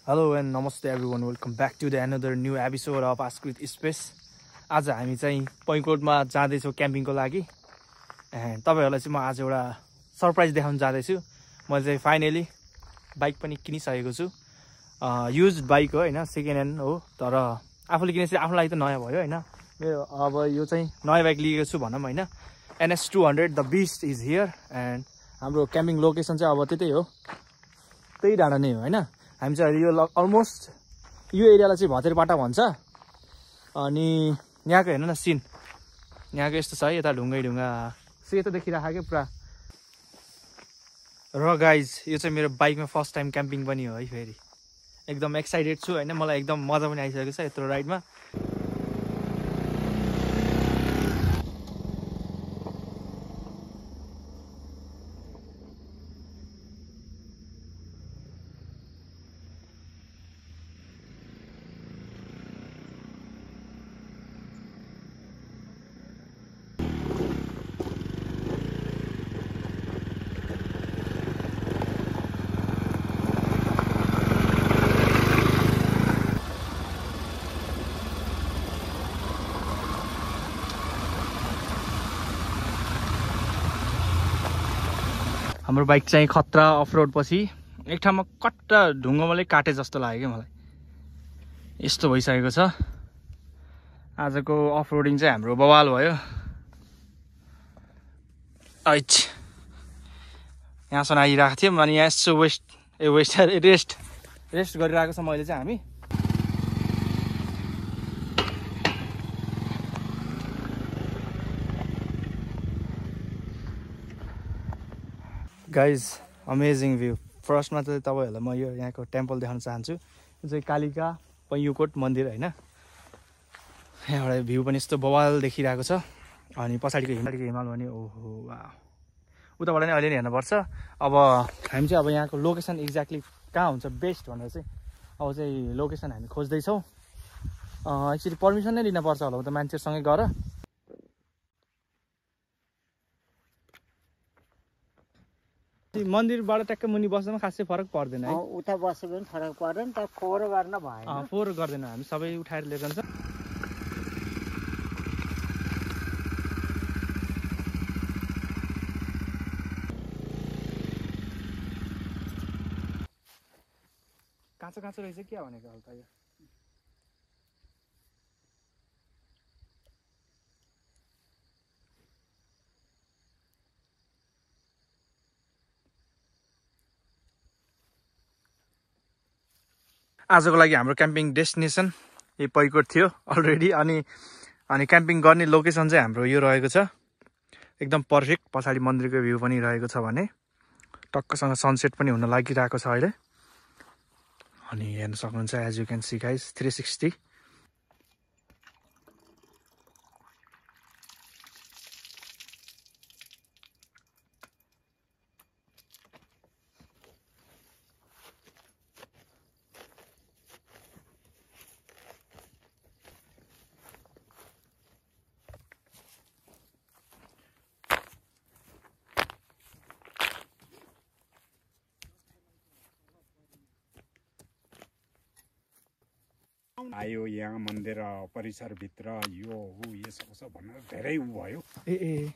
Hello and namaste everyone. Welcome back to the another new episode of Ask with Space. आज हामी चाहिँ पैकोटमा जाँदैछौँ क्याम्पिङको लागि। तपाईहरुलाई चाहिँ म आज एउटा सरप्राइज देखाउन जाँदैछु। मैले चाहिँ फाइनली बाइक पनि किनिसकेको छु। युज्ड बाइक हो हैन, सेकेन्ड ह्यान्ड हो, तर आफूले किनेपछि आफ्नो लागि त नयाँ भयो हैन। मेरो अब यो चाहिँ नयाँ बाइक लिएको छु भनौँ हैन। NS200 the beast is here and हाम्रो क्याम्पिङ लोकेसन चाहिँ अब त्यतै हो, त्यही डाँडा नै हो हैन। हामी चाहिँ यो अलमोस्ट यो एरियालाई चाहिँ भतेरपाटा भन्छ। अनि यहाँको हेर्नु न सिन, यहाँको यस्तो छ है, यता ढुङ्गै ढुङ्गा सेतो देखिरहेको क्या पुरा। र गाइज यो चाहिँ मेरो बाइकमा फर्स्ट टाइम क्याम्पिङ पनि हो है। फेरि एकदम एक्साइटेड छु हैन, मलाई एकदम मजा पनि आइसकेको छ यत्रो राइडमा। हाम्रो बाइक चाहिँ खतरा अफरोड पछि एक ठाउँमा कट्टा ढुङ्गामाले काटे जस्तो लाग्यो क्या मलाई। यस्तो भइसकेको छ। आजको अफरोडिङ चाहिँ हाम्रो बवाल भयो। यहाँसम्म आइरहेको थियौँ अनि यहाँ यसो रेस्ट गरिरहेको छ मैले चाहिँ हामी। Guys amazing view. फर्स्टमा चाहिँ तपाईँहरूलाई म यो यहाँको टेम्पल देखाउन चाहन्छु। यो चाहिँ कालिका पैयुकोट मन्दिर हैन। यहाँबाट भ्यू पनि यस्तो बवाल देखिरहेको छ। अनि पछाडिको हिमाल भने ओहो वाह, उताबाट नै अहिले नै हेर्नुपर्छ। अब हामी चाहिँ अब यहाँको लोकेसन एक्ज्याक्टली कहाँ हुन्छ बेस्ट भनेर चाहिँ अब चाहिँ लोकेसन हामी खोज्दैछौँ। एक्चुअली पर्मिसन नै लिनुपर्छ होला उता मान्छेहरूसँगै गएर। मन्दिरबाट ट्याक्क मुनि बस्दामा खासै फरक पर्दैन है। उता बस्यो भने फरक पर्दैन, तर फोहोर गर्न भएन। फोहोर गर्दैन, हामी सबै उठाएर लिएर जान्छ। काँचो काँचो रहेछ क्या भनेको हल्का यो। आजको लागि हाम्रो क्याम्पिङ डेस्टिनेसन यो पैकोट थियो अलरेडी। अनि क्याम्पिङ गर्ने लोकेसन चाहिँ हाम्रो यो रहेको छ, एकदम पर्फेक्ट। पछाडि मन्दिरको भ्यू पनि रहेको छ भने टक्कसँग सनसेट पनि हुन लागिरहेको छ अहिले। अनि हेर्न सक्नुहुन्छ as you can see guys 360। आयो यहाँ मन्दिर परिसरभित्र यो यसो कसो भनेर धेरै भयो। ए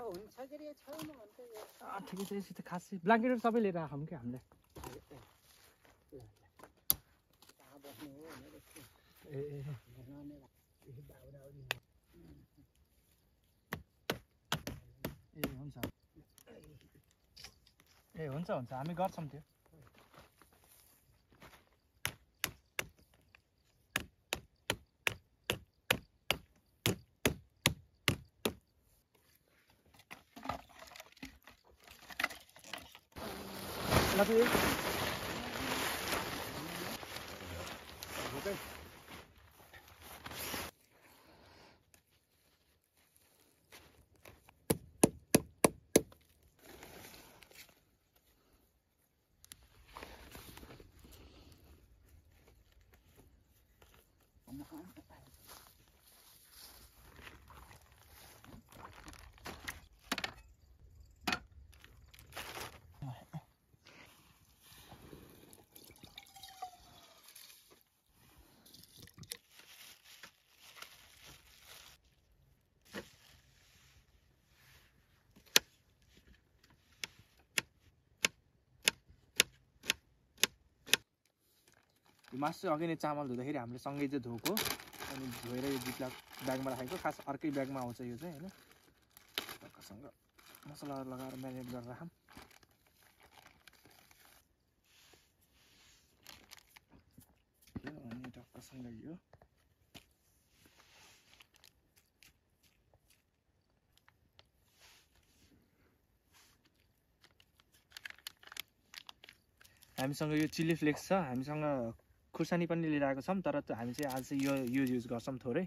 हुन्छ के रे छैन भन्छ यो ठिकै छ यसो त खासै ब्ल्याङ्केटहरू सबै लिएर आउँ कि हामीले कहाँ बस्नु हो भनेर यस्तो ए हुन्छ हुन्छ हामी गर्छौँ त्यो मासु चाहिँ अघि नै चामल धुँदाखेरि हामीले सँगै चाहिँ धोएको अनि धोएर यो जिप्लक ब्यागमा राखेको खास अर्कै ब्यागमा आउँछ यो चाहिँ होइन टक्कसँग मसलाहरू लगाएर म्यारिनेट गरेर राखौँ अनि टक्कसँग यो हामीसँग यो चिल्ली फ्लेक्स छ हामीसँग खुर्सानी पनि लिएर आएको छौँ तर हामी चाहिँ आज चाहिँ यो युज गर्छौँ थोरै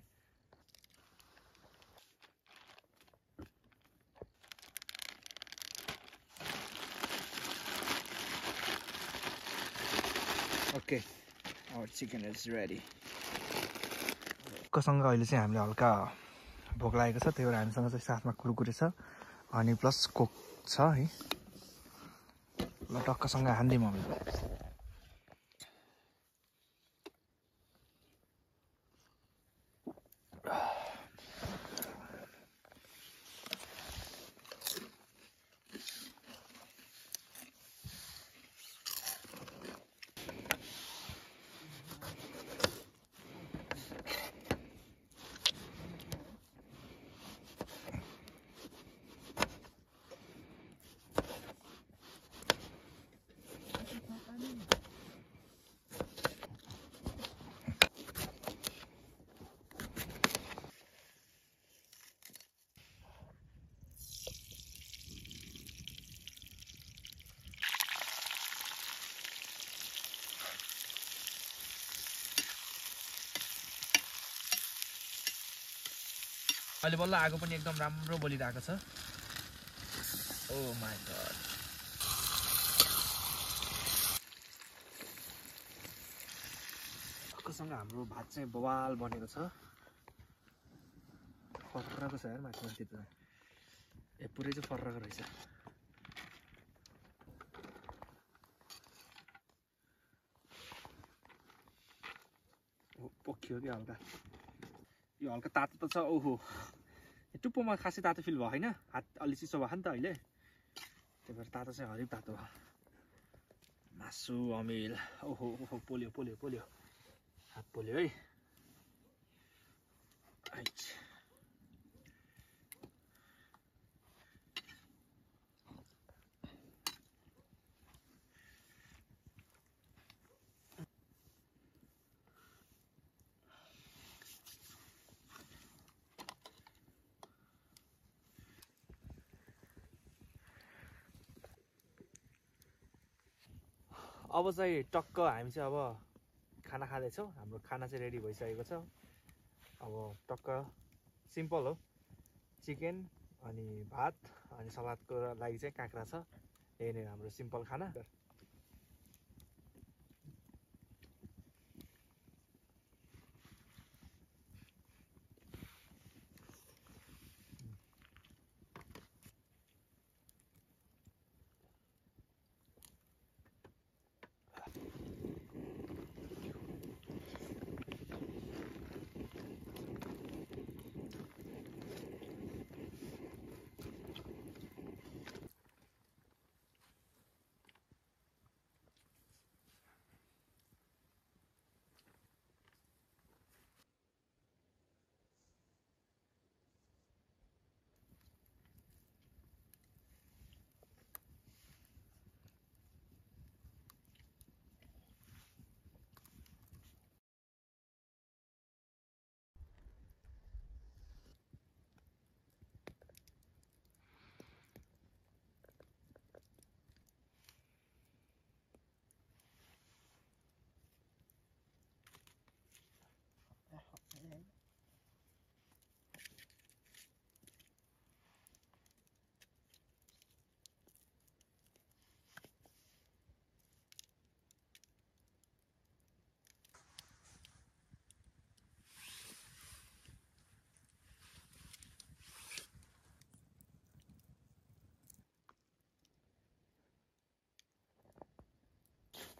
okay our chicken is ready टक्कसँग अहिले चाहिँ हामीले हल्का भोक लागेको छ त्यही भएर हामीसँग चाहिँ साथमा कुरकुरे छ अनि प्लस कोक छ है ल टक्कसँग हान्दिउँ हामी अहिले बल्ल आगो पनि एकदम राम्रो बलिरहेको छ ओ माय गॉड टक्कसँग हाम्रो भात चाहिँ बवाल बनेको छ फर्राको छ यार माथि माथि त ए पुरै चाहिँ फर्राको रहेछ पोखियो कि हल्का यो हल्का तातो त छ ओहो टुप्पोमा खासै तातो फिल भयो होइन हात अलि चिसो भयो नि त अहिले त्यही भएर तातो चाहिँ हरिक तातो भयो मासु अमिल ओहो ओहो पोल्यो पोल्यो पोल्यो हात पोल्यो है अब चाहिँ टक्क हामी चाहिँ अब खाना खाँदैछौँ हाम्रो खाना चाहिँ रेडी भइसकेको छ अब टक्क सिम्पल हो चिकन अनि भात अनि सलादको लागि चाहिँ काँक्रा छ यही नै हाम्रो सिम्पल खाना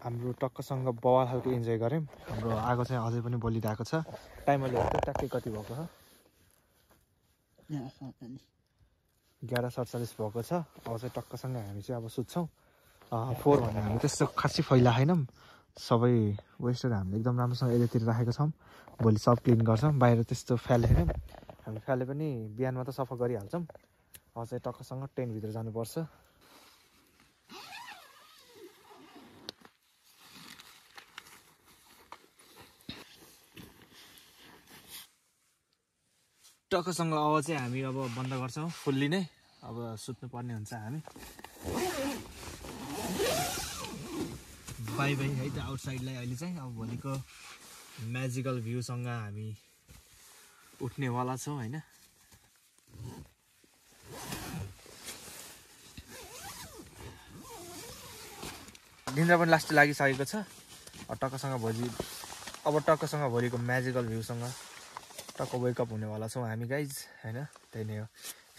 हाम्रो टक्कसँग बवाल खालको इन्जोय गऱ्यौँ। हाम्रो आगो चाहिँ अझै पनि बलिरहेको छ। टाइमरले हेर्दा ट्याक्कै कति भएको छ? 11:47 भएको छ। अब चाहिँ टक्कसँग हामी चाहिँ अब सुत्छौँ। 4 भने हामी त्यस्तो खासै फैला छैनौँ। सबै वेस्टहरू हामीले एकदम राम्रोसँग एरियातिर राखेको छौँ। भोलि सब क्लिन गर्छौँ। बाहिर त्यस्तो फ्यालेनौँ। हामी फ्याले पनि बिहानमा त सफा गरिहाल्छौँ। अब चाहिँ टक्कसँग टेन्टभित्र जानुपर्छ। टक्कसँग अब चाहिँ हामी अब बन्द गर्छौँ फुल्ली नै। अब सुत्नुपर्ने हुन्छ हामी। बाई बाई है त आउटसाइडलाई अहिले चाहिँ। अब भोलिको म्याजिकल भ्यूसँग हामी उठ्नेवाला छौँ होइन। निन्द्रा पनि लास्ट लागिसकेको छ। टक्कसँग भोलिको म्याजिकल भ्यूसँग टक्क वेकअप हुनेवाला छौँ हामी गाइज होइन। त्यही नै हो।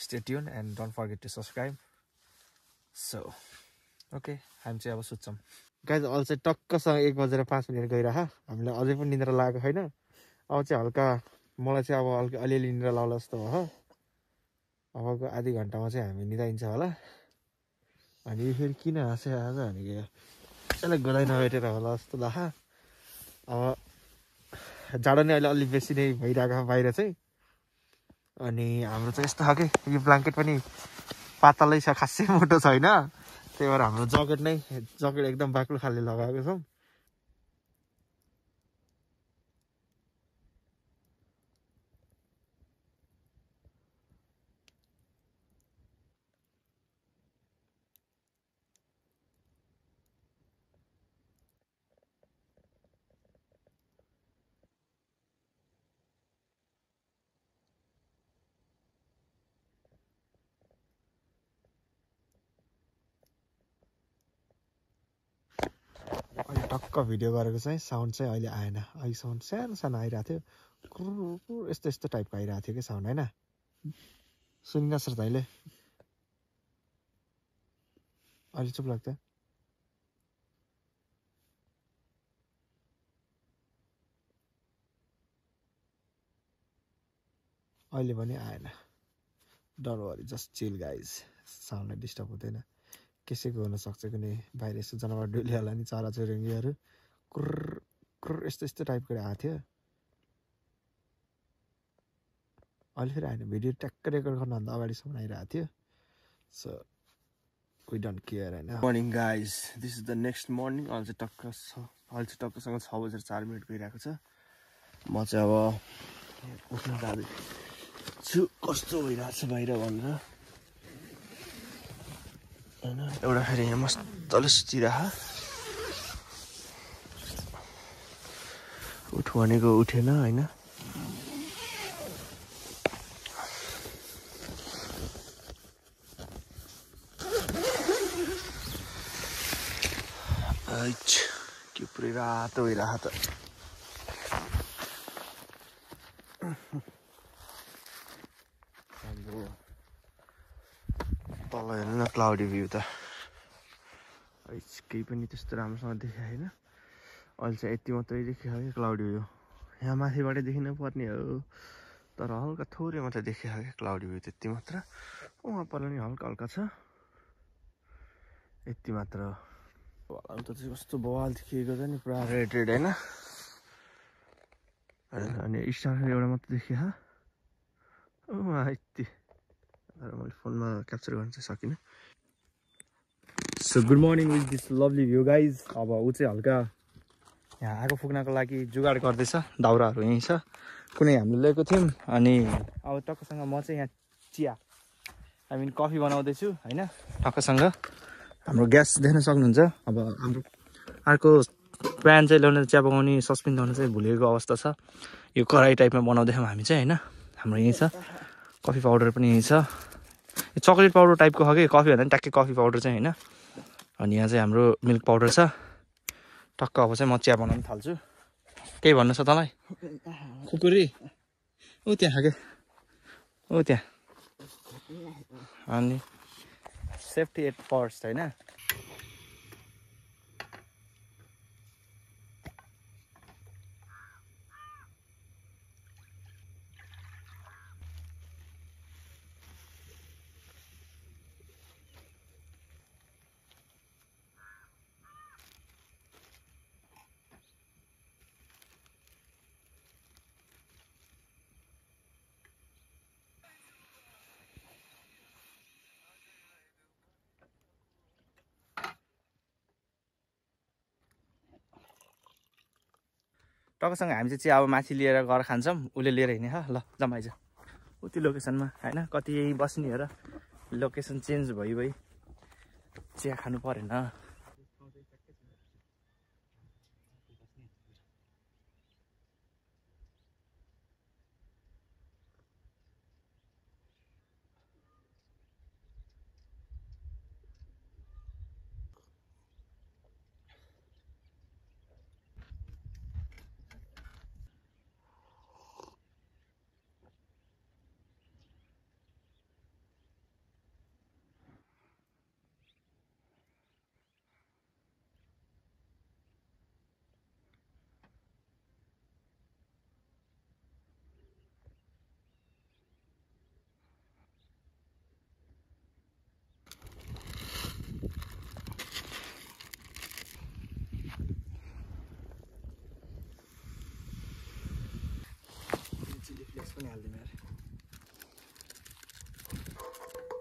Stay tuned and don't forget to subscribe. So okay हामी चाहिँ अब सुत्छौँ गाइज। अहिले चाहिँ टक्कसँग 1:05 गइरह। हामीलाई अझै पनि निन्द्रा लागेको छैन। अब चाहिँ हल्का मलाई चाहिँ अब अलिअलि निन्द्रा लाउला जस्तो भयो। अबको आधी घन्टामा चाहिँ हामी निदाइन्छ होला। अनि फेरि किन हाँस्यो आज भनेको यसलाई गोलाइ नभेटेर होला जस्तो लाख। अब जाडो नै अहिले अलिक बेसी नै भइरहेको छ बाहिर चाहिँ। अनि हाम्रो चाहिँ यस्तो खालके यो ब्ल्याङ्केट पनि पातलै छ, खासै मोटो छैन। त्यही भएर हाम्रो ज्याकेट एकदम बाक्लो खाले लगाएको छौँ। अहिले टक्क भिडियो गरेको चाहिँ साउन्ड चाहिँ अहिले आएन। अहिले साउन्ड सानो सानो आइरहेको थियो। कुर यस्तो यस्तो टाइपको आइरहेको थियो कि साउन्ड होइन। सुनिरहेको छ तैँले? अहिले चुप लाग्छ। अहिले पनि आएन। Don't worry, just chill guys. साउन्डलाई डिस्टर्ब हुँदैन। कसैको हुनसक्छ कुनै बाहिर यस्तो जनावर डुलिहाल्ला नि, चराचुरुङ्गीहरू कुर कुर यस्तो यस्तो टाइपको आएको थियो। अहिले फेरि आएन। भिडियो ट्याक्क रेकर्ड गर्नुभन्दा अगाडिसम्म आइरहेको थियो। सो वी डोन्ट केयर होइन। Morning guys, this is the next morning. अहिले चाहिँ टक्कसँग 6:04 गइरहेको छ। म चाहिँ अब उठ्न जाँदैछु कस्तो भइरहेको छ बाहिर भनेर होइन। एउटा फेरि यहाँ मस्तले सुतिरह। उठ भनेको उठेन होइन। के पुरै रातो भइरह त। हाम्रो तल हेर्नु न क्लाउडी भ्यू त। केही पनि त्यस्तो राम्रोसँग देखिया होइन। अहिले चाहिँ यति मात्रै देखियो कि क्लाउडी भ्यू। यहाँ माथिबाटै देखिन पर्ने हो तर हल्का थोरै मात्रै देखियो क्या क्लाउडी भ्यू, त्यति मात्र। उहाँ पर नि हल्का हल्का छ, यति मात्र। अन्त चाहिँ कस्तो बवाल देखिएको छ नि, पुरा रेड रेड होइन। अनि स्टार एउटा मात्रै देखियो। यति तर मैले फोनमा क्याप्चर गर्न चाहिँ सकिनँ। So good morning with this lovely view guys. अब ऊ चाहिँ हल्का यहाँ आगो फुक्नको लागि जुगाड गर्दैछ। दाउराहरू यहीँ छ, कुनै हामीले लिएको थियौँ। अनि अब टक्कसँग म चाहिँ यहाँ चिया कफी बनाउँदैछु होइन। टक्कसँग हाम्रो ग्यास देख्न सक्नुहुन्छ। अब हाम्रो अर्को प्यान चाहिँ ल्याउन, चिया पकाउने सस्पेन ल्याउन चाहिँ भुलेको अवस्था छ। यो कराई टाइपमा बनाउँदैछौँ हामी चाहिँ होइन। हाम्रो यहीँ छ। कफी पाउडर पनि यहीँ छ। यो चक्लेट पाउडर टाइपको हो कि, कफी भन्दा पनि ट्याक्कै कफी पाउडर चाहिँ होइन। अनि यहाँ चाहिँ हाम्रो मिल्क पाउडर छ। टक्क अब चाहिँ म चिया बनाउनु थाल्छु। केही भन्नु छ तँलाई? खुकुरी ऊ त्यहाँ के ऊ त्यहाँ। अनि सेफ्टी एट फर्स्ट होइन। टक्कसँग हामी चाहिँ चिया अब माथि लिएर गएर खान्छौँ, उसले लिएर हिँड्ने हो। ल जमाइज उति लोकेसनमा होइन, कति बस्ने हो र लोकेसन चेन्ज भइ चिया खानु परेन।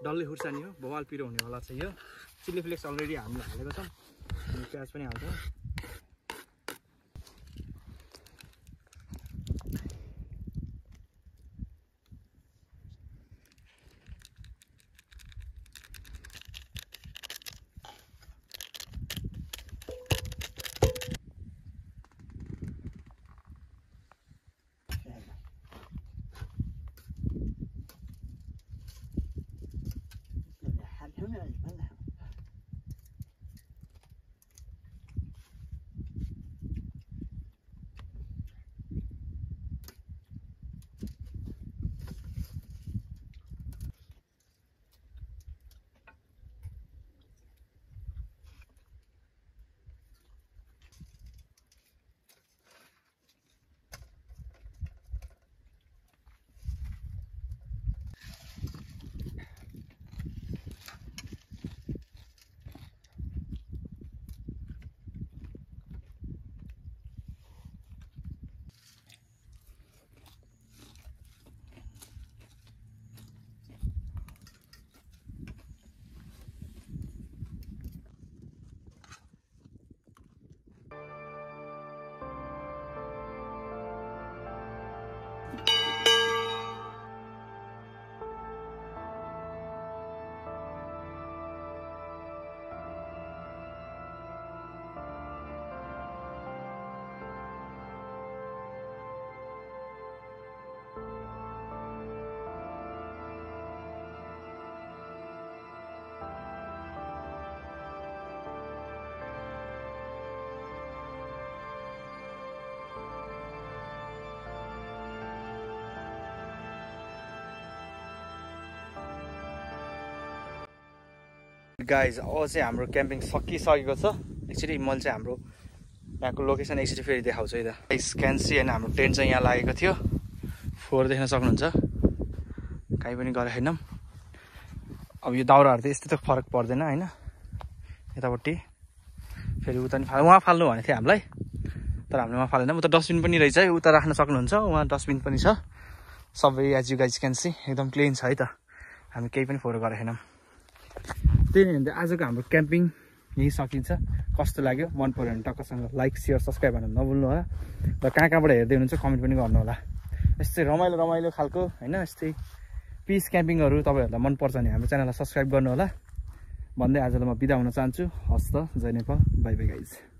डल्लै खुर्सानी हो, बवाल पिरो हुनेवाला छ यो। चिल्ली फ्लेक्स अलरेडी हामीले हालेको छौँ, प्याज पनि हाल्छौँ। गाइज अब चाहिँ हाम्रो क्याम्पिङ सकिसकेको छ। एक्चुअली मैले चाहिँ हाम्रो यहाँको लोकेसन एकचोटि फेरि देखाउँछु है त। क्यान सी होइन, हाम्रो टेन्ट चाहिँ यहाँ लागेको थियो, फोहोर देख्न सक्नुहुन्छ, काहीँ पनि गरेको छैनौँ। अब यो दाउराहरू त यस्तो त फरक पर्दैन होइन, यतापट्टि फेरि उता नि उहाँ फाल्नु भनेको थियो हामीलाई, तर हामीले उहाँ फालेन। उता डस्टबिन पनि रहेछ है, उता राख्न सक्नुहुन्छ, उहाँ डस्टबिन पनि छ। सबै as you guys can see एकदम क्लिन छ है त, हामी केही पनि फोहोर गरेको छैनौँ। त्यही नै हो आजको हाम्रो क्याम्पिङ, यही सकिन्छ। कस्तो लाग्यो, मन पऱ्यो भने टक्कसँग लाइक सेयर सब्सक्राइब गर्न नभुल्नु होला। र कहाँ कहाँबाट हेर्दै हुनुहुन्छ कमेन्ट पनि गर्नु होला। यस्तै रमाइलो खालको होइन, यस्तै पिस क्याम्पिङहरू तपाईँहरूलाई मनपर्छ भने हाम्रो च्यानललाई सब्सक्राइब गर्नु होला भन्दै आजलाई म बिदा हुन चाहन्छु। हस् त, जय नेपाल, बाई बाई गाइज।